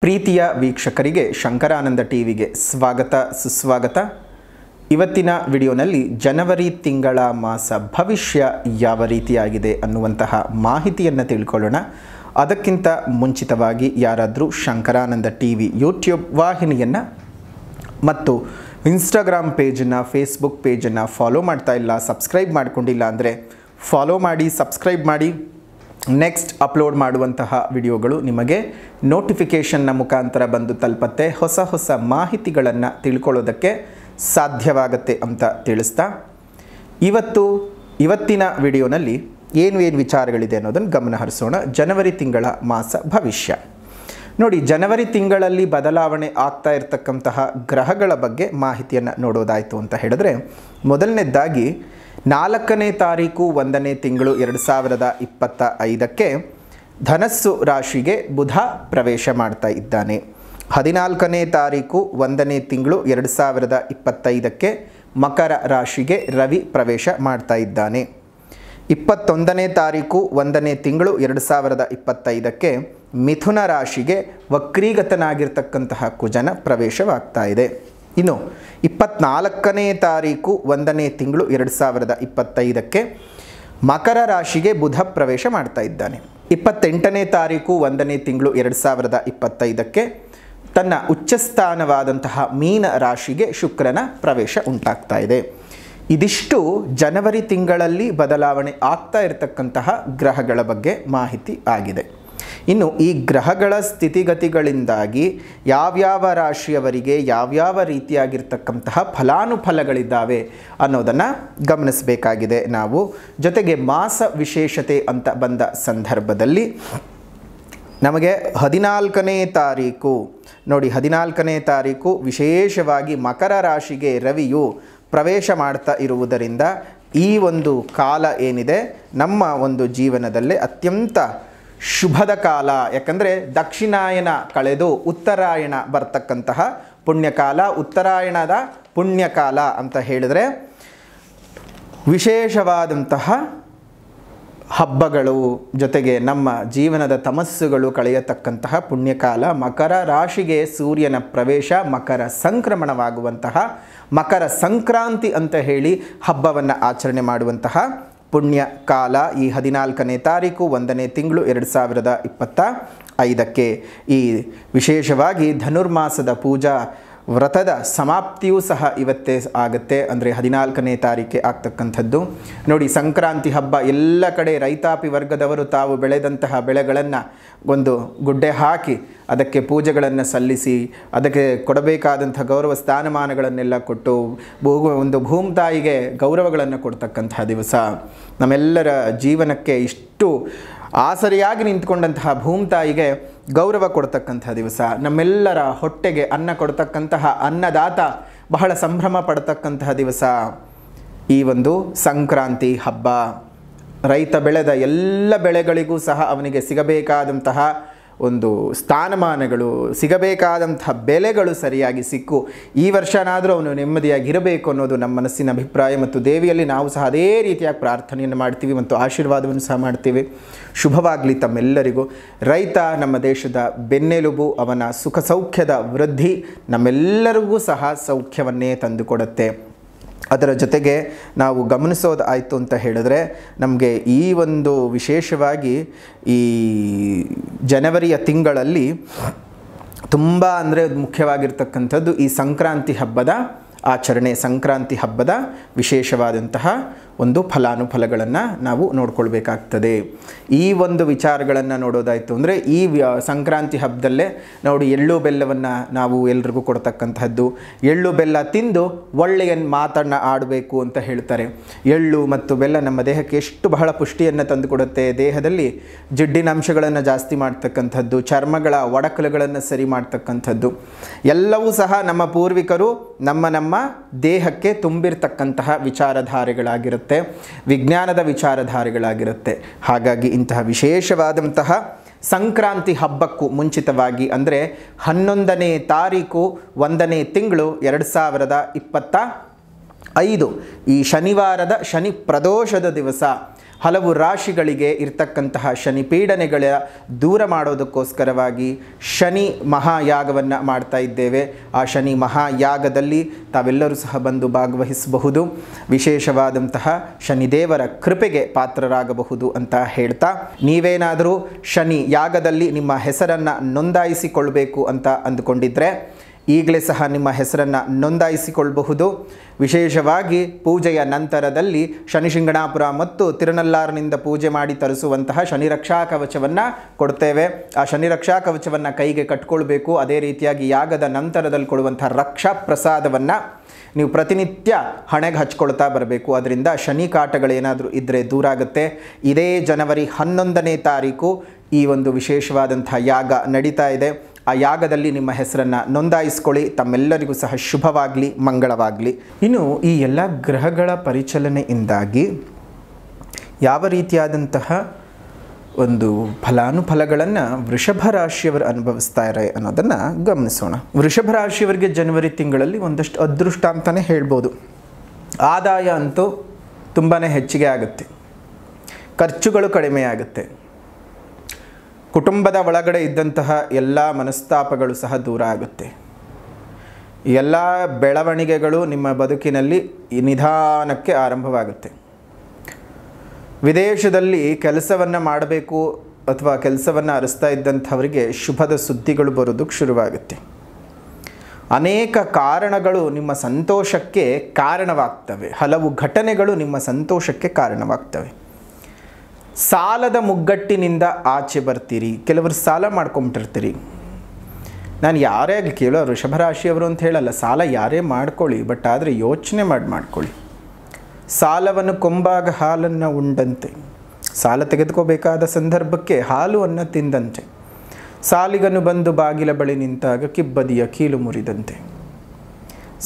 ಪ್ರೀತಿಯ ವೀಕ್ಷಕರಿಗೆ ಶಂಕರಾನಂದ ಟಿವಿಗೆ ಸ್ವಾಗತ ಸುಸ್ವಾಗತ. ಇವತ್ತಿನ ವಿಡಿಯೋನಲ್ಲಿ ಜನವರಿ ತಿಂಗಳ ಮಾಸ ಭವಿಷ್ಯ ಯಾವ ರೀತಿಯಾಗಿದೆ ಅನ್ನುವಂತಹ ಮಾಹಿತಿಯನ್ನು ತಿಳ್ಕೊಳ್ಳೋಣ. ಅದಕ್ಕಿಂತ ಮುಂಚಿತವಾಗಿ ಯಾರಾದರೂ ಶಂಕರಾನಂದ ಟಿವಿ ಯೂಟ್ಯೂಬ್ ವಾಹಿನಿಯನ್ನು ಮತ್ತು ಇನ್ಸ್ಟಾಗ್ರಾಮ್ ಪೇಜನ್ನು, ಫೇಸ್ಬುಕ್ ಪೇಜನ್ನು ಫಾಲೋ ಮಾಡ್ತಾ ಇಲ್ಲ, ಸಬ್ಸ್ಕ್ರೈಬ್ ಮಾಡ್ಕೊಂಡಿಲ್ಲ ಅಂದರೆ ಫಾಲೋ ಮಾಡಿ, ಸಬ್ಸ್ಕ್ರೈಬ್ ಮಾಡಿ. ನೆಕ್ಸ್ಟ್ ಅಪ್ಲೋಡ್ ಮಾಡುವಂತಹ ವಿಡಿಯೋಗಳು ನಿಮಗೆ ನೋಟಿಫಿಕೇಷನ್ನ ಮುಖಾಂತರ ಬಂದು ತಲುಪತ್ತೆ. ಹೊಸ ಹೊಸ ಮಾಹಿತಿಗಳನ್ನು ತಿಳ್ಕೊಳ್ಳೋದಕ್ಕೆ ಸಾಧ್ಯವಾಗುತ್ತೆ ಅಂತ ತಿಳಿಸ್ತಾ ಇವತ್ತಿನ ವಿಡಿಯೋನಲ್ಲಿ ಏನು ವಿಚಾರಗಳಿದೆ ಅನ್ನೋದನ್ನು ಗಮನ ಹರಿಸೋಣ. ಜನವರಿ ತಿಂಗಳ ಮಾಸ ಭವಿಷ್ಯ ನೋಡಿ. ಜನವರಿ ತಿಂಗಳಲ್ಲಿ ಬದಲಾವಣೆ ಆಗ್ತಾ ಇರತಕ್ಕಂತಹ ಗ್ರಹಗಳ ಬಗ್ಗೆ ಮಾಹಿತಿಯನ್ನು ನೋಡೋದಾಯಿತು ಅಂತ ಹೇಳಿದ್ರೆ, ಮೊದಲನೇದಾಗಿ 4ನೇ ತಾರೀಕು 1ನೇ ತಿಂಗಳು 2025ಕ್ಕೆ ಧನಸ್ಸು ರಾಶಿಗೆ ಬುಧ ಪ್ರವೇಶ ಮಾಡ್ತಾ ಇದ್ದಾನೆ. 14ನೇ ತಾರೀಕು 1ನೇ ತಿಂಗಳು 2025ಕ್ಕೆ ಮಕರ ರಾಶಿಗೆ ರವಿ ಪ್ರವೇಶ ಮಾಡ್ತಾ ಇದ್ದಾನೆ. 21ನೇ ತಾರೀಕು 1ನೇ ತಿಂಗಳು 2025ಕ್ಕೆ ಮಿಥುನ ರಾಶಿಗೆ ವಕ್ರೀಗತನಾಗಿರ್ತಕ್ಕಂತಹ ಕುಜನ ಪ್ರವೇಶವಾಗ್ತಾ ಇದೆ. ಇನ್ನು 24ನೇ ತಾರೀಕು 1ನೇ ತಿಂಗಳು 2025ಕ್ಕೆ ಮಕರ ರಾಶಿಗೆ ಬುಧ ಪ್ರವೇಶ ಮಾಡ್ತಾ ಇದ್ದಾನೆ. 28ನೇ ತಾರೀಕು 1ನೇ ತಿಂಗಳು 2025ಕ್ಕೆ ತನ್ನ ಉಚ್ಚಸ್ಥಾನವಾದಂತಹ ಮೀನ ರಾಶಿಗೆ ಶುಕ್ರನ ಪ್ರವೇಶ ಉಂಟಾಗ್ತಾ ಇದೆ. ಇದಿಷ್ಟು ಜನವರಿ ತಿಂಗಳಲ್ಲಿ ಬದಲಾವಣೆ ಆಗ್ತಾ ಇರತಕ್ಕಂತಹ ಗ್ರಹಗಳ ಬಗ್ಗೆ ಮಾಹಿತಿ ಆಗಿದೆ. ಇನ್ನು ಈ ಗ್ರಹಗಳ ಸ್ಥಿತಿಗತಿಗಳಿಂದಾಗಿ ಯಾವ್ಯಾವ ರಾಶಿಯವರಿಗೆ ಯಾವ್ಯಾವ ರೀತಿಯಾಗಿರ್ತಕ್ಕಂತಹ ಫಲಾನುಫಲಗಳಿದ್ದಾವೆ ಅನ್ನೋದನ್ನು ಗಮನಿಸಬೇಕಾಗಿದೆ ನಾವು. ಜೊತೆಗೆ ಮಾಸ ವಿಶೇಷತೆ ಅಂತ ಬಂದ ಸಂದರ್ಭದಲ್ಲಿ ನಮಗೆ 14ನೇ ತಾರೀಕು ನೋಡಿ, 14ನೇ ತಾರೀಕು ವಿಶೇಷವಾಗಿ ಮಕರ ರಾಶಿಗೆ ರವಿಯು ಪ್ರವೇಶ ಮಾಡ್ತಾ ಇರುವುದರಿಂದ ಈ ಒಂದು ಕಾಲ ಏನಿದೆ ನಮ್ಮ ಒಂದು ಜೀವನದಲ್ಲೇ ಅತ್ಯಂತ ಶುಭದ ಕಾಲ. ಯಾಕಂದರೆ ದಕ್ಷಿಣಾಯನ ಕಳೆದು ಉತ್ತರಾಯಣ ಬರ್ತಕ್ಕಂತಹ ಪುಣ್ಯಕಾಲ. ಉತ್ತರಾಯಣದ ಪುಣ್ಯಕಾಲ ಅಂತ ಹೇಳಿದರೆ ವಿಶೇಷವಾದಂತಹ ಹಬ್ಬಗಳು, ಜೊತೆಗೆ ನಮ್ಮ ಜೀವನದ ತಮಸ್ಸುಗಳು ಕಳೆಯತಕ್ಕಂತಹ ಪುಣ್ಯಕಾಲ. ಮಕರ ರಾಶಿಗೆ ಸೂರ್ಯನ ಪ್ರವೇಶ, ಮಕರ ಸಂಕ್ರಮಣವಾಗುವಂತಹ ಮಕರ ಸಂಕ್ರಾಂತಿ ಅಂತ ಹೇಳಿ ಹಬ್ಬವನ್ನು ಆಚರಣೆ ಮಾಡುವಂತಹ ಪುಣ್ಯ ಕಾಲ ಈ 14ನೇ ತಾರೀಕು 1ನೇ ತಿಂಗಳು 2025ಕ್ಕೆ. ಈ ವಿಶೇಷವಾಗಿ ಧನುರ್ಮಾಸದ ಪೂಜಾ ವ್ರತದ ಸಮಾಪ್ತಿಯೂ ಸಹ ಇವತ್ತೇ ಆಗುತ್ತೆ. ಅಂದರೆ 14ನೇ ತಾರೀಕೆ ಆಗ್ತಕ್ಕಂಥದ್ದು. ನೋಡಿ, ಸಂಕ್ರಾಂತಿ ಹಬ್ಬ ಎಲ್ಲ ಕಡೆ ರೈತಾಪಿ ವರ್ಗದವರು ತಾವು ಬೆಳೆದಂತಹ ಬೆಳೆಗಳನ್ನು ಒಂದು ಗುಡ್ಡೆ ಹಾಕಿ ಅದಕ್ಕೆ ಪೂಜೆಗಳನ್ನು ಸಲ್ಲಿಸಿ ಅದಕ್ಕೆ ಕೊಡಬೇಕಾದಂಥ ಗೌರವ ಸ್ಥಾನಮಾನಗಳನ್ನೆಲ್ಲ ಕೊಟ್ಟು ಒಂದು ಭೂಮಿತಾಯಿಗೆ ಗೌರವಗಳನ್ನು ಕೊಡ್ತಕ್ಕಂತಹ ದಿವಸ. ನಮ್ಮೆಲ್ಲರ ಜೀವನಕ್ಕೆ ಇಷ್ಟು ಆಸರಿಯಾಗಿ ನಿಂತ್ಕೊಂಡಂತಹ ಭೂಮಿತಾಯಿಗೆ ಗೌರವ ಕೊಡ್ತಕ್ಕಂಥ ದಿವಸ. ನಮ್ಮೆಲ್ಲರ ಹೊಟ್ಟೆಗೆ ಅನ್ನ ಕೊಡ್ತಕ್ಕಂತಹ ಅನ್ನದಾತ ಬಹಳ ಸಂಭ್ರಮ ಪಡ್ತಕ್ಕಂತಹ ದಿವಸ ಈ ಒಂದು ಸಂಕ್ರಾಂತಿ ಹಬ್ಬ. ರೈತ ಬೆಳೆದ ಎಲ್ಲ ಬೆಳೆಗಳಿಗೂ ಸಹ ಅವನಿಗೆ ಸಿಗಬೇಕಾದಂತಹ ಒಂದು ಸ್ಥಾನಮಾನಗಳು, ಸಿಗಬೇಕಾದಂತಹ ಬೆಲೆಗಳು ಸರಿಯಾಗಿ ಸಿಕ್ಕು ಈ ವರ್ಷನಾದರೂ ಅವನು ನೆಮ್ಮದಿಯಾಗಿರಬೇಕು ಅನ್ನೋದು ನಮ್ಮ ಮನಸ್ಸಿನ ಅಭಿಪ್ರಾಯ. ಮತ್ತು ದೇವಿಯಲ್ಲಿ ನಾವು ಸಹ ಅದೇ ರೀತಿಯಾಗಿ ಪ್ರಾರ್ಥನೆಯನ್ನು ಮಾಡ್ತೀವಿ ಮತ್ತು ಆಶೀರ್ವಾದವನ್ನು ಸಹ ಮಾಡ್ತೀವಿ. ಶುಭವಾಗಲಿ ತಮ್ಮೆಲ್ಲರಿಗೂ. ರೈತ ನಮ್ಮ ದೇಶದ ಬೆನ್ನೆಲುಬು. ಅವನ ಸುಖ ಸೌಖ್ಯದ ವೃದ್ಧಿ ನಮ್ಮೆಲ್ಲರಿಗೂ ಸಹ ಸೌಖ್ಯವನ್ನೇ ತಂದುಕೊಡುತ್ತೆ. ಅದರ ಜೊತೆಗೆ ನಾವು ಗಮನಿಸೋದಾಯಿತು ಅಂತ ಹೇಳಿದ್ರೆ, ನಮಗೆ ಈ ಒಂದು ವಿಶೇಷವಾಗಿ ಈ ಜನವರಿಯ ತಿಂಗಳಲ್ಲಿ ತುಂಬ ಅಂದರೆ ಮುಖ್ಯವಾಗಿರ್ತಕ್ಕಂಥದ್ದು ಈ ಸಂಕ್ರಾಂತಿ ಹಬ್ಬದ ಆಚರಣೆ. ಸಂಕ್ರಾಂತಿ ಹಬ್ಬದ ವಿಶೇಷವಾದಂತಹ ಒಂದು ಫಲಾನುಫಲಗಳನ್ನು ನಾವು ನೋಡ್ಕೊಳ್ಬೇಕಾಗ್ತದೆ. ಈ ಒಂದು ವಿಚಾರಗಳನ್ನು ನೋಡೋದಾಯಿತು ಅಂದರೆ ಈ ಸಂಕ್ರಾಂತಿ ಹಬ್ಬದಲ್ಲೇ ನೋಡಿ, ಎಳ್ಳು ಬೆಲ್ಲವನ್ನು ನಾವು ಎಲ್ರಿಗೂ ಕೊಡ್ತಕ್ಕಂಥದ್ದು. ಎಳ್ಳು ಬೆಲ್ಲ ತಿಂದು ಒಳ್ಳೆಯ ಮಾತನ್ನು ಆಡಬೇಕು ಅಂತ ಹೇಳ್ತಾರೆ. ಎಳ್ಳು ಮತ್ತು ಬೆಲ್ಲ ನಮ್ಮ ದೇಹಕ್ಕೆ ಎಷ್ಟು ಬಹಳ ಪುಷ್ಟಿಯನ್ನು ತಂದುಕೊಡುತ್ತೆ. ದೇಹದಲ್ಲಿ ಜಿಡ್ಡಿನ ಅಂಶಗಳನ್ನು ಜಾಸ್ತಿ ಮಾಡ್ತಕ್ಕಂಥದ್ದು, ಚರ್ಮಗಳ ಒಡಕಲುಗಳನ್ನು ಸರಿ ಮಾಡ್ತಕ್ಕಂಥದ್ದು ಎಲ್ಲವೂ ಸಹ ನಮ್ಮ ಪೂರ್ವಿಕರು ನಮ್ಮ ದೇಹಕ್ಕೆ ತುಂಬಿರ್ತಕ್ಕಂತಹ ವಿಚಾರಧಾರೆಗಳಾಗಿರುತ್ತೆ, ವಿಜ್ಞಾನದ ವಿಚಾರಧಾರೆಗಳಾಗಿರುತ್ತೆ. ಹಾಗಾಗಿ ಇಂತಹ ವಿಶೇಷವಾದಂತಹ ಸಂಕ್ರಾಂತಿ ಹಬ್ಬಕ್ಕೂ ಮುಂಚಿತವಾಗಿ ಅಂದರೆ 11ನೇ ತಾರೀಕು 1ನೇ ತಿಂಗಳು 2025 ಈ ಶನಿವಾರದ ಶನಿ ಪ್ರದೋಷದ ದಿವಸ ಹಲವು ರಾಶಿಗಳಿಗೆ ಇರ್ತಕ್ಕಂತಹ ಶನಿ ಪೀಡನೆಗಳ ದೂರ ಮಾಡೋದಕ್ಕೋಸ್ಕರವಾಗಿ ಶನಿ ಮಹಾಯಾಗವನ್ನು ಮಾಡ್ತಾ ಇದ್ದೇವೆ. ಆ ಶನಿ ಮಹಾಯಾಗದಲ್ಲಿ ತಾವೆಲ್ಲರೂ ಸಹ ಬಂದು ಭಾಗವಹಿಸಬಹುದು. ವಿಶೇಷವಾದಂತಹ ಶನಿದೇವರ ಕೃಪೆಗೆ ಪಾತ್ರರಾಗಬಹುದು ಅಂತ ಹೇಳ್ತಾ, ನೀವೇನಾದರೂ ಶನಿ ಯಾಗದಲ್ಲಿ ನಿಮ್ಮ ಹೆಸರನ್ನು ನೋಂದಾಯಿಸಿಕೊಳ್ಬೇಕು ಅಂತ ಅಂದುಕೊಂಡಿದ್ರೆ ಈಗಲೇ ಸಹ ನಿಮ್ಮ ಹೆಸರನ್ನು ನೋಂದಾಯಿಸಿಕೊಳ್ಳಬಹುದು. ವಿಶೇಷವಾಗಿ ಪೂಜೆಯ ನಂತರದಲ್ಲಿ ಶನಿಶಿಂಗಣಾಪುರ ಮತ್ತು ತಿರುನಲ್ಲಾರಿನಿಂದ ಪೂಜೆ ಮಾಡಿ ತರಿಸುವಂತಹ ಶನಿ ರಕ್ಷಾ ಕವಚವನ್ನು ಕೊಡ್ತೇವೆ. ಆ ಶನಿ ರಕ್ಷಾ ಕವಚವನ್ನು ಕೈಗೆ ಕಟ್ಕೊಳ್ಬೇಕು. ಅದೇ ರೀತಿಯಾಗಿ ಯಾಗದ ನಂತರದಲ್ಲಿ ಕೊಡುವಂತಹ ರಕ್ಷಾ ಪ್ರಸಾದವನ್ನು ನೀವು ಪ್ರತಿನಿತ್ಯ ಹಣೆಗೆ ಹಚ್ಕೊಳ್ತಾ ಬರಬೇಕು. ಅದರಿಂದ ಶನಿ ಕಾಟಗಳೇನಾದರೂ ಇದ್ದರೆ ದೂರ ಆಗುತ್ತೆ. ಇದೇ ಜನವರಿ 11ನೇ ತಾರೀಕು ಈ ಒಂದು ವಿಶೇಷವಾದಂಥ ಯಾಗ ನಡೀತಾ ಇದೆ. ಆ ಯಾಗದಲ್ಲಿ ನಿಮ್ಮ ಹೆಸರನ್ನು ನೋಂದಾಯಿಸ್ಕೊಳ್ಳಿ. ತಮ್ಮೆಲ್ಲರಿಗೂ ಸಹ ಶುಭವಾಗಲಿ, ಮಂಗಳವಾಗಲಿ. ಇನ್ನು ಈ ಎಲ್ಲ ಗ್ರಹಗಳ ಪರಿಚಲನೆಯಿಂದಾಗಿ ಯಾವ ರೀತಿಯಾದಂತಹ ಒಂದು ಫಲಾನುಫಲಗಳನ್ನು ವೃಷಭ ರಾಶಿಯವರು ಅನುಭವಿಸ್ತಾರೆ ಅನ್ನೋದನ್ನು ಗಮನಿಸೋಣ. ವೃಷಭ ರಾಶಿಯವರಿಗೆ ಜನವರಿ ತಿಂಗಳಲ್ಲಿ ಒಂದಷ್ಟು ಅದೃಷ್ಟ ಅಂತಲೇ ಹೇಳ್ಬೋದು. ಆದಾಯ ಅಂತೂ ತುಂಬಾ ಹೆಚ್ಚಿಗೆ ಆಗುತ್ತೆ, ಖರ್ಚುಗಳು ಕಡಿಮೆ ಆಗುತ್ತೆ. ಕುಟುಂಬದ ಒಳಗಡೆ ಇದ್ದಂತಹ ಎಲ್ಲ ಮನಸ್ತಾಪಗಳು ಸಹ ದೂರ ಆಗುತ್ತೆ. ಎಲ್ಲ ಬೆಳವಣಿಗೆಗಳು ನಿಮ್ಮ ಬದುಕಿನಲ್ಲಿ ನಿಧಾನಕ್ಕೆ ಆರಂಭವಾಗುತ್ತೆ. ವಿದೇಶದಲ್ಲಿ ಕೆಲಸವನ್ನು ಮಾಡಬೇಕು ಅಥವಾ ಕೆಲಸವನ್ನು ಅರಸ್ತಾ ಇದ್ದಂಥವರಿಗೆ ಶುಭದ ಸುದ್ದಿಗಳು ಬರೋದಕ್ಕೆ ಶುರುವಾಗುತ್ತೆ. ಅನೇಕ ಕಾರಣಗಳು ನಿಮ್ಮ ಸಂತೋಷಕ್ಕೆ ಕಾರಣವಾಗ್ತವೆ. ಹಲವು ಘಟನೆಗಳು ನಿಮ್ಮ ಸಂತೋಷಕ್ಕೆ ಕಾರಣವಾಗ್ತವೆ. ಸಾಲದ ಮುಗ್ಗಟ್ಟಿನಿಂದ ಆಚೆ ಬರ್ತೀರಿ. ಕೆಲವರು ಸಾಲ ಮಾಡ್ಕೊಂಬಿಟ್ಟಿರ್ತೀರಿ. ನಾನು ಯಾರೇ ಆಗಲಿ ಕೇಳೋ ವೃಷಭರಾಶಿಯವರು ಅಂತ ಹೇಳಲ್ಲ, ಸಾಲ ಯಾರೇ ಮಾಡ್ಕೊಳ್ಳಿ, ಬಟ್ ಆದರೆ ಯೋಚನೆ ಮಾಡ್ಕೊಳ್ಳಿ. ಸಾಲವನ್ನು ಕೊಂಬಾಗ ಹಾಲನ್ನು ಉಂಡಂತೆ, ಸಾಲ ತೆಗೆದುಕೋಬೇಕಾದ ಸಂದರ್ಭಕ್ಕೆ ಹಾಲು ಅನ್ನ ತಿಂದಂತೆ, ಸಾಲಿಗನು ಬಂದು ಬಾಗಿಲ ಬಳಿ ನಿಂತಾಗ ಕಿಬ್ಬದಿಯ ಕೀಲು ಮುರಿದಂತೆ.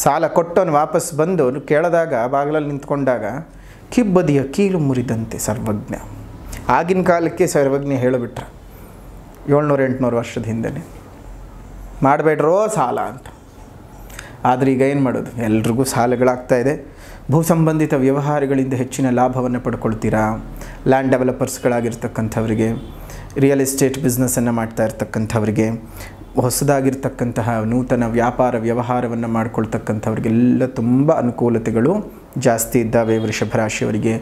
ಸಾಲ ಕೊಟ್ಟವನು ವಾಪಸ್ ಬಂದು ಕೇಳಿದಾಗ ಬಾಗಿಲಲ್ಲಿ ನಿಂತ್ಕೊಂಡಾಗ ಕಿಬ್ಬದಿಯ ಕೀಲು ಮುರಿದಂತೆ. ಸರ್ವಜ್ಞ ಆಗಿನ ಕಾಲಕ್ಕೆ ಸರ್ವಜ್ಞ ಹೇಳಿಬಿಟ್ರ 700-800 ವರ್ಷದ ಹಿಂದೆ ಮಾಡಬೇಡ್ರೋ ಸಾಲ ಅಂತ. ಆದರೆ ಈಗ ಏನು ಮಾಡೋದು, ಎಲ್ರಿಗೂ ಸಾಲಗಳಾಗ್ತಾ ಇದೆ. ಭೂ ಸಂಬಂಧಿತ ವ್ಯವಹಾರಗಳಿಂದ ಹೆಚ್ಚಿನ ಲಾಭವನ್ನು ಪಡ್ಕೊಳ್ತೀರಾ. ಲ್ಯಾಂಡ್ ಡೆವಲಪರ್ಸ್ಗಳಾಗಿರ್ತಕ್ಕಂಥವರಿಗೆ, ರಿಯಲ್ ಎಸ್ಟೇಟ್ ಬಿಸ್ನೆಸ್ಸನ್ನು ಮಾಡ್ತಾ ಇರ್ತಕ್ಕಂಥವರಿಗೆ, ಹೊಸದಾಗಿರ್ತಕ್ಕಂತಹ ನೂತನ ವ್ಯಾಪಾರ ವ್ಯವಹಾರವನ್ನು ಮಾಡ್ಕೊಳ್ತಕ್ಕಂಥವ್ರಿಗೆಲ್ಲ ತುಂಬ ಅನುಕೂಲತೆಗಳು ಜಾಸ್ತಿ ಇದ್ದಾವೆ ವೃಷಭರಾಶಿಯವರಿಗೆ.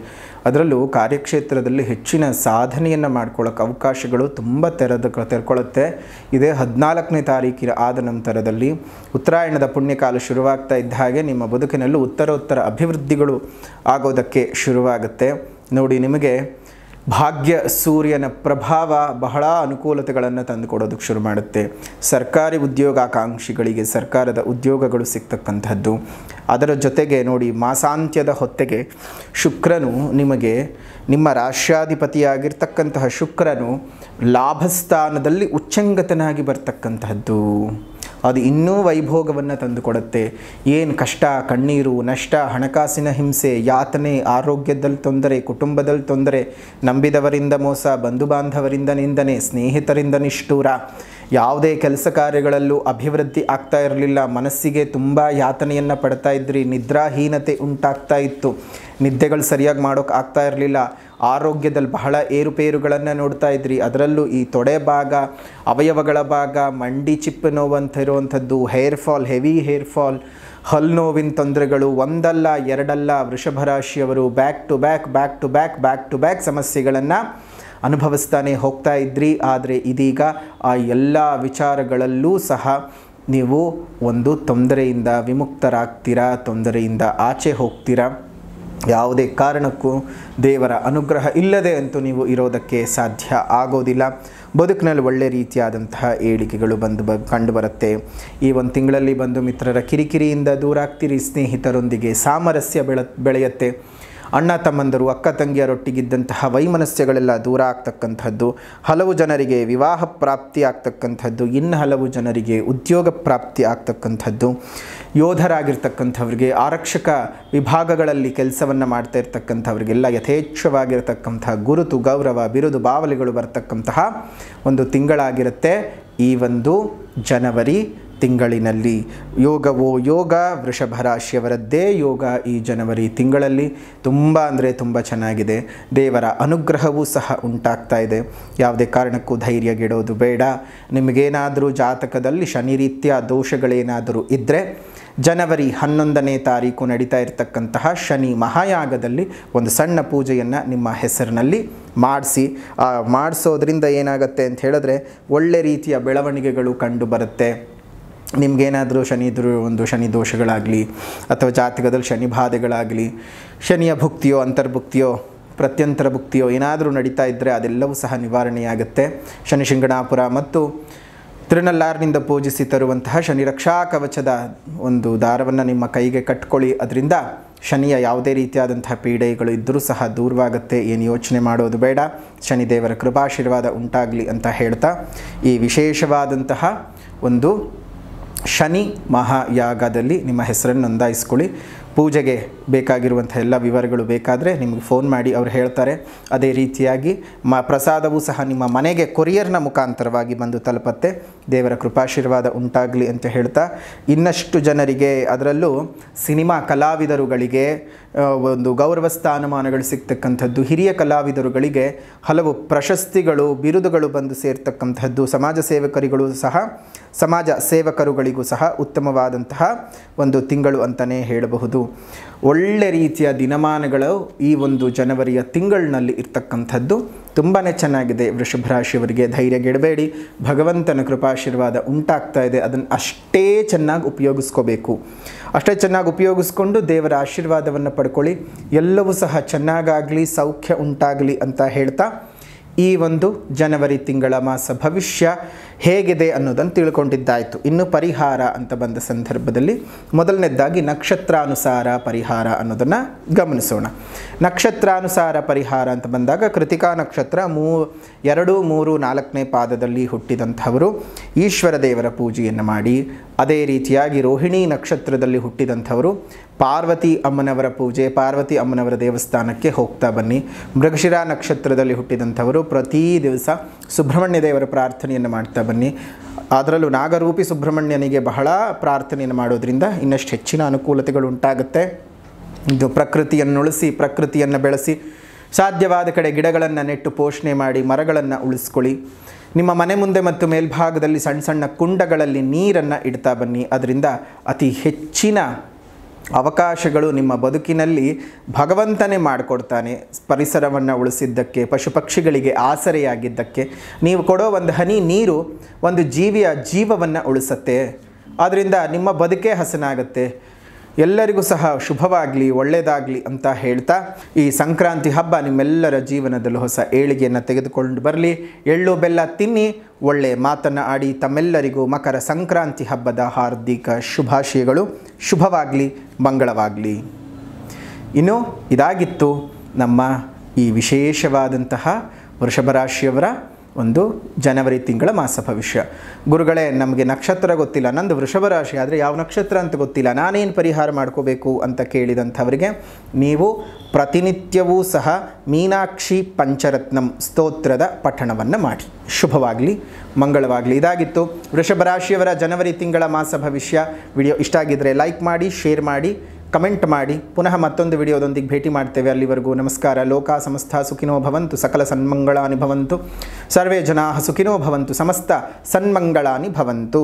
ಅದರಲ್ಲೂ ಕಾರ್ಯಕ್ಷೇತ್ರದಲ್ಲಿ ಹೆಚ್ಚಿನ ಸಾಧನೆಯನ್ನು ಮಾಡ್ಕೊಳ್ಳೋಕೆ ಅವಕಾಶಗಳು ತುಂಬ ತೆರೆದುಕೊಳ್ಳುತ್ತೆ. ಇದೇ 14ನೇ ತಾರೀಕಿನ ಆದ ನಂತರದಲ್ಲಿ ಉತ್ತರಾಯಣದ ಪುಣ್ಯಕಾಲ ಶುರುವಾಗ್ತಾ ಇದ್ದ ಹಾಗೆ ನಿಮ್ಮ ಬದುಕಿನಲ್ಲೂ ಉತ್ತರೋತ್ತರ ಅಭಿವೃದ್ಧಿಗಳು ಆಗೋದಕ್ಕೆ ಶುರುವಾಗುತ್ತೆ. ನೋಡಿ, ನಿಮಗೆ ಭಾಗ್ಯ ಸೂರ್ಯನ ಪ್ರಭಾವ ಬಹಳ ಅನುಕೂಲತೆಗಳನ್ನು ತಂದುಕೊಡೋದಕ್ಕೆ ಶುರು ಮಾಡುತ್ತೆ. ಸರ್ಕಾರಿ ಉದ್ಯೋಗಾಕಾಂಕ್ಷಿಗಳಿಗೆ ಸರ್ಕಾರದ ಉದ್ಯೋಗಗಳು ಸಿಗ್ತಕ್ಕಂಥದ್ದು. ಅದರ ಜೊತೆಗೆ ನೋಡಿ, ಮಾಸಾಂತ್ಯದ ಹೊತ್ತಿಗೆ ಶುಕ್ರನು ನಿಮಗೆ, ನಿಮ್ಮ ರಾಶ್ಯಾಧಿಪತಿಯಾಗಿರ್ತಕ್ಕಂತಹ ಶುಕ್ರನು ಲಾಭಸ್ಥಾನದಲ್ಲಿ ಉಚ್ಚಂಗತನಾಗಿ ಬರ್ತಕ್ಕಂತಹದ್ದು. ಅದು ಇನ್ನೂ ವೈಭೋಗವನ್ನು ತಂದುಕೊಡುತ್ತೆ. ಏನು ಕಷ್ಟ, ಕಣ್ಣೀರು, ನಷ್ಟ, ಹಣಕಾಸಿನ ಹಿಂಸೆ, ಯಾತನೆ, ಆರೋಗ್ಯದಲ್ಲಿ ತೊಂದರೆ, ಕುಟುಂಬದಲ್ಲಿ ತೊಂದರೆ, ನಂಬಿದವರಿಂದ ಮೋಸ, ಬಂಧು ಬಾಂಧವರಿಂದ ನಿಂದನೆ, ಸ್ನೇಹಿತರಿಂದ ನಿಷ್ಠೂರ, ಯಾವುದೇ ಕೆಲಸ ಕಾರ್ಯಗಳಲ್ಲೂ ಅಭಿವೃದ್ಧಿ ಆಗ್ತಾ ಇರಲಿಲ್ಲ. ಮನಸ್ಸಿಗೆ ತುಂಬ ಯಾತನೆಯನ್ನು ಪಡ್ತಾ ಇದ್ರಿ. ನಿದ್ರಾಹೀನತೆ ಉಂಟಾಗ್ತಾ ಇತ್ತು. ನಿದ್ದೆಗಳು ಸರಿಯಾಗಿ ಮಾಡೋಕ್ಕೆ ಆಗ್ತಾ ಇರಲಿಲ್ಲ. ಆರೋಗ್ಯದಲ್ಲಿ ಬಹಳ ಏರುಪೇರುಗಳನ್ನು ನೋಡ್ತಾ ಇದ್ರಿ. ಅದರಲ್ಲೂ ಈ ತೊಡೆ ಭಾಗ, ಅವಯವಗಳ ಭಾಗ, ಮಂಡಿ ಚಿಪ್ಪು ನೋವಂತ ಇರುವಂಥದ್ದು, hair fall, heavy hair fall, ಹಲ್ಲು ನೋವಿನ ತೊಂದರೆಗಳು ಒಂದಲ್ಲ ಎರಡಲ್ಲ. ವೃಷಭರಾಶಿಯವರು ಬ್ಯಾಕ್ ಟು ಬ್ಯಾಕ್ ಸಮಸ್ಯೆಗಳನ್ನು ಅನುಭವಿಸ್ತಾನೆ ಹೋಗ್ತಾ ಇದ್ರಿ. ಆದರೆ ಇದೀಗ ಆ ಎಲ್ಲ ವಿಚಾರಗಳಲ್ಲೂ ಸಹ ನೀವು ಒಂದು ತೊಂದರೆಯಿಂದ ವಿಮುಕ್ತರಾಗ್ತೀರಾ, ತೊಂದರೆಯಿಂದ ಆಚೆ ಹೋಗ್ತೀರಾ. ಯಾವುದೇ ಕಾರಣಕ್ಕೂ ದೇವರ ಅನುಗ್ರಹ ಇಲ್ಲದೆ ಅಂತೂ ನೀವು ಇರೋದಕ್ಕೆ ಸಾಧ್ಯ ಆಗೋದಿಲ್ಲ. ಬದುಕಿನಲ್ಲಿ ಒಳ್ಳೆ ರೀತಿಯಾದಂತಹ ಏಳಿಗೆಗಳು ಕಂಡುಬರುತ್ತೆ. ಈ ಒಂದು ತಿಂಗಳಲ್ಲಿ ಬಂದು ಮಿತ್ರರ ಕಿರಿಕಿರಿಯಿಂದ ದೂರ ಆಗ್ತೀರಿ. ಸ್ನೇಹಿತರೊಂದಿಗೆ ಸಾಮರಸ್ಯ ಬೆಳೆಯುತ್ತೆ. ಅಣ್ಣ ತಮ್ಮಂದರು, ಅಕ್ಕ ತಂಗಿಯರೊಟ್ಟಿಗಿದ್ದಂತಹ ವೈಮನಸ್ಯಗಳೆಲ್ಲ ದೂರ ಆಗ್ತಕ್ಕಂಥದ್ದು. ಹಲವು ಜನರಿಗೆ ವಿವಾಹ ಪ್ರಾಪ್ತಿ ಆಗ್ತಕ್ಕಂಥದ್ದು, ಇನ್ನು ಹಲವು ಜನರಿಗೆ ಉದ್ಯೋಗ ಪ್ರಾಪ್ತಿ ಆಗ್ತಕ್ಕಂಥದ್ದು. ಯೋಧರಾಗಿರ್ತಕ್ಕಂಥವ್ರಿಗೆ, ಆರಕ್ಷಕ ವಿಭಾಗಗಳಲ್ಲಿ ಕೆಲಸವನ್ನು ಮಾಡ್ತಾ ಇರ್ತಕ್ಕಂಥವ್ರಿಗೆಲ್ಲ ಯಥೇಚ್ಛವಾಗಿರ್ತಕ್ಕಂತಹ ಗುರುತು, ಗೌರವ, ಬಿರುದು, ಬಾವಲಿಗಳು ಬರ್ತಕ್ಕಂತಹ ಒಂದು ತಿಂಗಳಾಗಿರುತ್ತೆ ಈ ಒಂದು ಜನವರಿ ತಿಂಗಳಿನಲ್ಲಿ ಯೋಗವೋ ಯೋಗ, ವೃಷಭ ರಾಶಿಯವರದ್ದೇ ಯೋಗ ಈ ಜನವರಿ ತಿಂಗಳಲ್ಲಿ ತುಂಬ ಅಂದರೆ ತುಂಬ ಚೆನ್ನಾಗಿದೆ. ದೇವರ ಅನುಗ್ರಹವೂ ಸಹ ಉಂಟಾಗ್ತಾ ಇದೆ. ಯಾವುದೇ ಕಾರಣಕ್ಕೂ ಧೈರ್ಯಗೆಡೋದು ಬೇಡ. ನಿಮಗೇನಾದರೂ ಜಾತಕದಲ್ಲಿ ಶನಿ ರೀತಿಯ ದೋಷಗಳೇನಾದರೂ ಇದ್ದರೆ ಜನವರಿ 11ನೇ ತಾರೀಕು ನಡೀತಾ ಇರತಕ್ಕಂತಹ ಶನಿ ಮಹಾಯಾಗದಲ್ಲಿ ಒಂದು ಸಣ್ಣ ಪೂಜೆಯನ್ನು ನಿಮ್ಮ ಹೆಸರಿನಲ್ಲಿ ಮಾಡಿಸೋದ್ರಿಂದ ಏನಾಗುತ್ತೆ ಅಂತ ಹೇಳಿದ್ರೆ ಒಳ್ಳೆ ರೀತಿಯ ಬೆಳವಣಿಗೆಗಳು ಕಂಡು ಬರುತ್ತೆ. ನಿಮಗೇನಾದರೂ ಶನಿ ದೋಷಗಳಾಗಲಿ ಅಥವಾ ಜಾತಕದಲ್ಲಿ ಶನಿ ಬಾಧೆಗಳಾಗಲಿ, ಶನಿಯ ಭುಕ್ತಿಯೋ ಅಂತರ್ಭುಕ್ತಿಯೋ ಪ್ರತ್ಯಂತರ ಭುಕ್ತಿಯೋ ಏನಾದರೂ ನಡೀತಾ ಇದ್ದರೆ ಅದೆಲ್ಲವೂ ಸಹ ನಿವಾರಣೆಯಾಗುತ್ತೆ. ಶನಿ ಶಿಂಗಣಾಪುರ ಮತ್ತು ತಿರುನಲ್ಲಾರಿನಿಂದ ಪೂಜಿಸಿ ತರುವಂತಹ ಶನಿ ರಕ್ಷಾ ಕವಚದ ಒಂದು ದಾರವನ್ನು ನಿಮ್ಮ ಕೈಗೆ ಕಟ್ಕೊಳ್ಳಿ. ಅದರಿಂದ ಶನಿಯ ಯಾವುದೇ ರೀತಿಯಾದಂತಹ ಪೀಡೆಗಳು ಇದ್ದರೂ ಸಹ ದೂರವಾಗುತ್ತೆ. ಏನು ಯೋಚನೆ ಮಾಡೋದು ಬೇಡ. ಶನಿದೇವರ ಕೃಪಾಶೀರ್ವಾದ ಉಂಟಾಗಲಿ ಅಂತ ಹೇಳ್ತಾ ಈ ವಿಶೇಷವಾದಂತಹ ಒಂದು ಶನಿ ಮಹಾಯಾಗದಲ್ಲಿ ನಿಮ್ಮ ಹೆಸರನ್ನು ನೋಂದಾಯಿಸ್ಕೊಳ್ಳಿ. ಪೂಜೆಗೆ ಬೇಕಾಗಿರುವಂಥ ಎಲ್ಲ ವಿವರಗಳು ಬೇಕಾದರೆ ನಿಮಗೆ ಫೋನ್ ಮಾಡಿ ಅವರು ಹೇಳ್ತಾರೆ. ಅದೇ ರೀತಿಯಾಗಿ ಪ್ರಸಾದವೂ ಸಹ ನಿಮ್ಮ ಮನೆಗೆ ಕೊರಿಯರ್ನ ಮುಖಾಂತರವಾಗಿ ಬಂದು ತಲುಪತ್ತೆ. ದೇವರ ಕೃಪಾಶೀರ್ವಾದ ಉಂಟಾಗಲಿ ಅಂತ ಹೇಳ್ತಾ ಇನ್ನಷ್ಟು ಜನರಿಗೆ, ಅದರಲ್ಲೂ ಸಿನಿಮಾ ಕಲಾವಿದರುಗಳಿಗೆ ಒಂದು ಗೌರವ ಸ್ಥಾನಮಾನಗಳು ಸಿಗ್ತಕ್ಕಂಥದ್ದು, ಹಿರಿಯ ಕಲಾವಿದರುಗಳಿಗೆ ಹಲವು ಪ್ರಶಸ್ತಿಗಳು ಬಿರುದುಗಳು ಬಂದು ಸೇರ್ತಕ್ಕಂಥದ್ದು, ಸಮಾಜ ಸೇವಕರುಗಳಿಗೂ ಸಹ ಉತ್ತಮವಾದಂತಹ ಒಂದು ತಿಂಗಳು ಅಂತಲೇ ಹೇಳಬಹುದು. ಒಳ್ಳೆ ರೀತಿಯ ದಿನಮಾನಗಳು ಈ ಒಂದು ಜನವರಿಯ ತಿಂಗಳಿನಲ್ಲಿ ಇರ್ತಕ್ಕಂಥದ್ದು ತುಂಬಾ ಚೆನ್ನಾಗಿದೆ. ವೃಷಭ ರಾಶಿಯವರಿಗೆ ಧೈರ್ಯಗೆಡಬೇಡಿ. ಭಗವಂತನ ಕೃಪಾಶೀರ್ವಾದ ಉಂಟಾಗ್ತಾ ಇದೆ. ಅದನ್ನು ಅಷ್ಟೇ ಚೆನ್ನಾಗಿ ಉಪಯೋಗಿಸ್ಕೋಬೇಕು. ಅಷ್ಟೇ ಚೆನ್ನಾಗಿ ಉಪಯೋಗಿಸ್ಕೊಂಡು ದೇವರ ಆಶೀರ್ವಾದವನ್ನು ಪಡ್ಕೊಳ್ಳಿ. ಎಲ್ಲವೂ ಸಹ ಚೆನ್ನಾಗಾಗಲಿ, ಸೌಖ್ಯ ಉಂಟಾಗಲಿ ಅಂತ ಹೇಳ್ತಾ ಈ ಒಂದು ಜನವರಿ ತಿಂಗಳ ಮಾಸ ಭವಿಷ್ಯ ಹೇಗಿದೆ ಅನ್ನೋದನ್ನು ತಿಳ್ಕೊಂಡಿದ್ದಾಯಿತು. ಇನ್ನು ಪರಿಹಾರ ಅಂತ ಬಂದ ಸಂದರ್ಭದಲ್ಲಿ ಮೊದಲನೇದಾಗಿ ನಕ್ಷತ್ರಾನುಸಾರ ಪರಿಹಾರ ಅನ್ನೋದನ್ನು ಗಮನಿಸೋಣ. ನಕ್ಷತ್ರಾನುಸಾರ ಪರಿಹಾರ ಅಂತ ಬಂದಾಗ ಕೃತಿಕಾ ನಕ್ಷತ್ರ 2, 3, 4ನೇ ಪಾದದಲ್ಲಿ ಹುಟ್ಟಿದಂಥವರು ಈಶ್ವರ ದೇವರ ಪೂಜೆಯನ್ನು ಮಾಡಿ, ಅದೇ ರೀತಿಯಾಗಿ ರೋಹಿಣಿ ನಕ್ಷತ್ರದಲ್ಲಿ ಹುಟ್ಟಿದಂಥವರು ಪಾರ್ವತಿ ಅಮ್ಮನವರ ಪೂಜೆ, ಪಾರ್ವತಿ ಅಮ್ಮನವರ ದೇವಸ್ಥಾನಕ್ಕೆ ಹೋಗ್ತಾ ಬನ್ನಿ. ಮೃಗಶಿರ ನಕ್ಷತ್ರದಲ್ಲಿ ಹುಟ್ಟಿದಂಥವರು ಪ್ರತಿ ದಿವಸ ಸುಬ್ರಹ್ಮಣ್ಯ ದೇವರ ಪ್ರಾರ್ಥನೆಯನ್ನು ಮಾಡ್ತಾ ಬನ್ನಿ. ಅದರಲ್ಲೂ ನಾಗರೂಪಿ ಸುಬ್ರಹ್ಮಣ್ಯನಿಗೆ ಬಹಳ ಪ್ರಾರ್ಥನೆಯನ್ನು ಮಾಡೋದ್ರಿಂದ ಇನ್ನಷ್ಟು ಹೆಚ್ಚಿನ ಅನುಕೂಲತೆಗಳು ಉಂಟಾಗುತ್ತೆ. ಇದು ಪ್ರಕೃತಿಯನ್ನು ಉಳಿಸಿ, ಪ್ರಕೃತಿಯನ್ನು ಬೆಳೆಸಿ, ಸಾಧ್ಯವಾದ ಕಡೆ ಗಿಡಗಳನ್ನು ನೆಟ್ಟು ಪೋಷಣೆ ಮಾಡಿ ಮರಗಳನ್ನು ಉಳಿಸ್ಕೊಳ್ಳಿ. ನಿಮ್ಮ ಮನೆ ಮುಂದೆ ಮತ್ತು ಮೇಲ್ಭಾಗದಲ್ಲಿ ಸಣ್ಣ ಸಣ್ಣ ಕುಂಡಗಳಲ್ಲಿ ನೀರನ್ನು ಇಡ್ತಾ ಬನ್ನಿ. ಅದರಿಂದ ಅತಿ ಹೆಚ್ಚಿನ ಅವಕಾಶಗಳು ನಿಮ್ಮ ಬದುಕಿನಲ್ಲಿ ಭಗವಂತನೇ ಮಾಡಿಕೊಡ್ತಾನೆ. ಪರಿಸರವನ್ನು ಉಳಿಸಿದ್ದಕ್ಕೆ, ಪಶು ಪಕ್ಷಿಗಳಿಗೆ ಆಸರೆಯಾಗಿದ್ದಕ್ಕೆ, ನೀವು ಕೊಡೋ ಒಂದು ಹನಿ ನೀರು ಒಂದು ಜೀವಿಯ ಜೀವವನ್ನು ಉಳಿಸುತ್ತೆ. ಆದ್ದರಿಂದ ನಿಮ್ಮ ಬದುಕೇ ಹಸನಾಗುತ್ತೆ. ಎಲ್ಲರಿಗೂ ಸಹ ಶುಭವಾಗಲಿ, ಒಳ್ಳೆಯದಾಗಲಿ ಅಂತ ಹೇಳ್ತಾ ಈ ಸಂಕ್ರಾಂತಿ ಹಬ್ಬ ನಿಮ್ಮೆಲ್ಲರ ಜೀವನದಲ್ಲಿ ಹೊಸ ಏಳಿಗೆಯನ್ನು ತೆಗೆದುಕೊಂಡು ಬರಲಿ. ಎಳ್ಳು ಬೆಲ್ಲ ತಿನ್ನಿ, ಒಳ್ಳೆಯ ಮಾತನ್ನು ಆಡಿ. ತಮ್ಮೆಲ್ಲರಿಗೂ ಮಕರ ಸಂಕ್ರಾಂತಿ ಹಬ್ಬದ ಹಾರ್ದಿಕ ಶುಭಾಶಯಗಳು. ಶುಭವಾಗಲಿ, ಮಂಗಳವಾಗಲಿ. ಇನ್ನು ಇದಾಗಿತ್ತು ನಮ್ಮ ಈ ವಿಶೇಷವಾದಂತಹ ವೃಷಭ ರಾಶಿಯವರ ಒಂದು ಜನವರಿ ತಿಂಗಳ ಮಾಸ ಭವಿಷ್ಯ. ಗುರುಗಳೇ, ನಮಗೆ ನಕ್ಷತ್ರ ಗೊತ್ತಿಲ್ಲ, ನಂದು ವೃಷಭ ರಾಶಿ, ಆದರೆ ಯಾವ ನಕ್ಷತ್ರ ಅಂತ ಗೊತ್ತಿಲ್ಲ, ನಾನೇನು ಪರಿಹಾರ ಮಾಡ್ಕೋಬೇಕು ಅಂತ ಕೇಳಿದಂಥವರಿಗೆ ನೀವು ಪ್ರತಿನಿತ್ಯವೂ ಸಹ ಮೀನಾಕ್ಷಿ ಪಂಚರತ್ನಂ ಸ್ತೋತ್ರದ ಪಠಣವನ್ನು ಮಾಡಿ. ಶುಭವಾಗಲಿ, ಮಂಗಳವಾಗಲಿ. ಇದಾಗಿತ್ತು ವೃಷಭ ರಾಶಿಯವರ ಜನವರಿ ತಿಂಗಳ ಮಾಸ ಭವಿಷ್ಯ. ವಿಡಿಯೋ ಇಷ್ಟ ಆಗಿದ್ದರೆ ಲೈಕ್ ಮಾಡಿ, ಶೇರ್ ಮಾಡಿ, ಕಮೆಂಟ್ ಮಾಡಿ. ಪುನಃ ಮತ್ತೊಂದು ವಿಡಿಯೋದೊಂದಿಗೆ ಭೇಟಿ ಮಾಡ್ತೇವೆ. ಅಲ್ಲಿವರೆಗೂ ನಮಸ್ಕಾರ. ಲೋಕ ಸಮಸ್ತ ಸುಖಿನೋ ಭವಂತು, ಸಕಲ ಸನ್ಮಂಗಳಾನಿ ಭವಂತು, ಸರ್ವೇ ಜನಾಃ ಸುಖಿನೋ ಭವಂತು, ಸಮಸ್ತ ಸನ್ಮಂಗಳಾನಿ ಭವಂತು.